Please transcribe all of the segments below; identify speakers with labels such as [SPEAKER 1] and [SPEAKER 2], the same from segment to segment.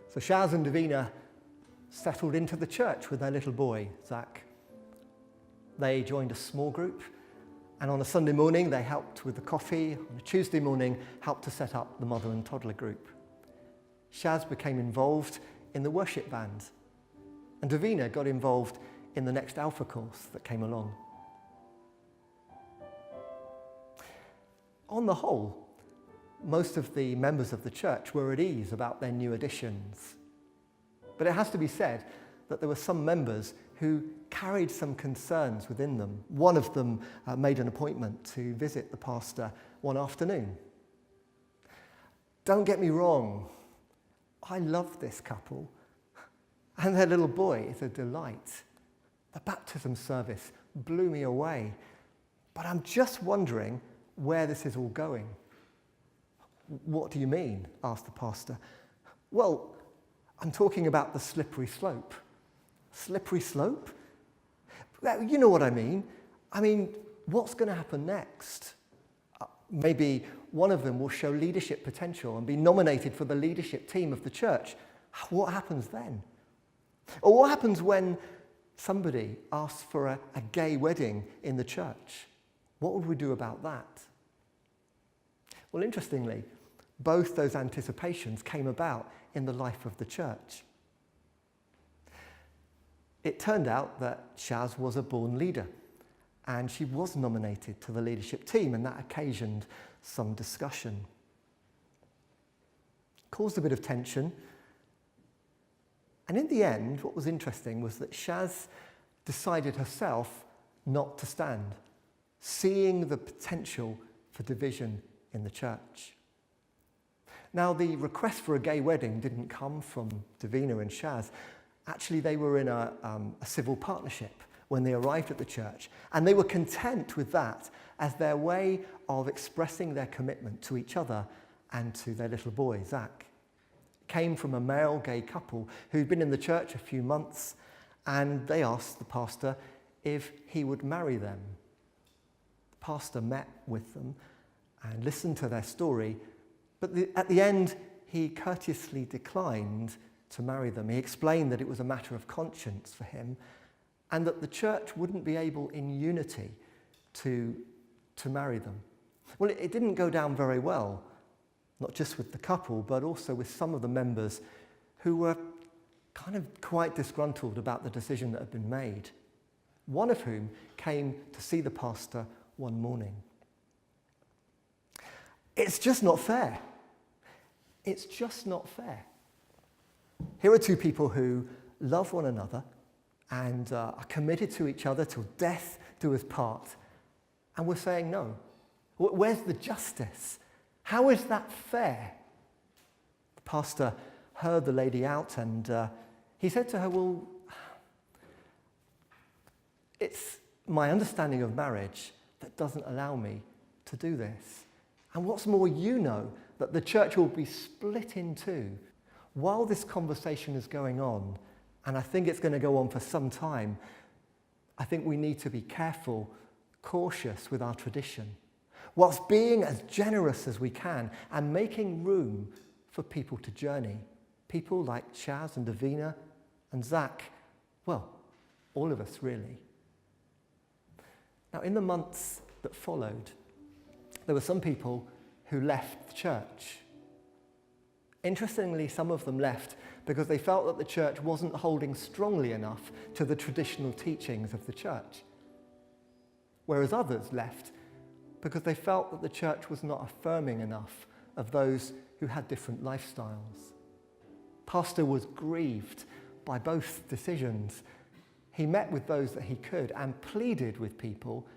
[SPEAKER 1] So Shaz and Davina settled into the church with their little boy, Zach. They joined a small group, and on a Sunday morning they helped with the coffee. On a Tuesday morning, helped to set up the mother and toddler group. Shaz became involved in the worship band, and Davina got involved in the next Alpha course that came along. On the whole, most of the members of the church were at ease about their new additions. But it has to be said that there were some members who carried some concerns within them. One of them made an appointment to visit the pastor one afternoon. Don't get me wrong, I love this couple, and their little boy is a delight. The baptism service blew me away, but I'm just wondering where this is all going. What do you mean? Asked the pastor. Well, I'm talking about the slippery slope. Slippery slope? You know what I mean. I mean, what's going to happen next? Maybe one of them will show leadership potential and be nominated for the leadership team of the church. What happens then? Or what happens when somebody asks for a gay wedding in the church? What would we do about that? Well, interestingly, both those anticipations came about in the life of the church. It turned out that Shaz was a born leader, and she was nominated to the leadership team, and that occasioned some discussion. Caused a bit of tension, and in the end, what was interesting was that Shaz decided herself not to stand, seeing the potential for division in the church. Now, the request for a gay wedding didn't come from Davina and Shaz. Actually, they were in a civil partnership when they arrived at the church, and they were content with that as their way of expressing their commitment to each other and to their little boy, Zach. It came from a male gay couple who'd been in the church a few months, and they asked the pastor if he would marry them. The pastor met with them and listened to their story, but at the end, he courteously declined to marry them. He explained that it was a matter of conscience for him, and that the church wouldn't be able in unity to marry them. Well, it didn't go down very well, not just with the couple, but also with some of the members who were kind of quite disgruntled about the decision that had been made, one of whom came to see the pastor one morning. It's just not fair. It's just not fair. Here are two people who love one another and are committed to each other till death do us part. And we're saying no. Where's the justice? How is that fair? The pastor heard the lady out, and he said to her, well, it's my understanding of marriage that doesn't allow me to do this. And what's more, you know that the church will be split in two while this conversation is going on, and I think it's going to go on for some time. I think we need to be careful, cautious with our tradition, whilst being as generous as we can and making room for people to journey. People like Shaz and Davina and Zach, well, all of us really. Now, in the months that followed, there were some people who left the church. Interestingly, some of them left because they felt that the church wasn't holding strongly enough to the traditional teachings of the church. Whereas others left because they felt that the church was not affirming enough of those who had different lifestyles. Pastor was grieved by both decisions. He met with those that he could and pleaded with people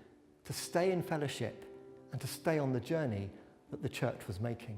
[SPEAKER 1] to stay in fellowship and to stay on the journey that the church was making.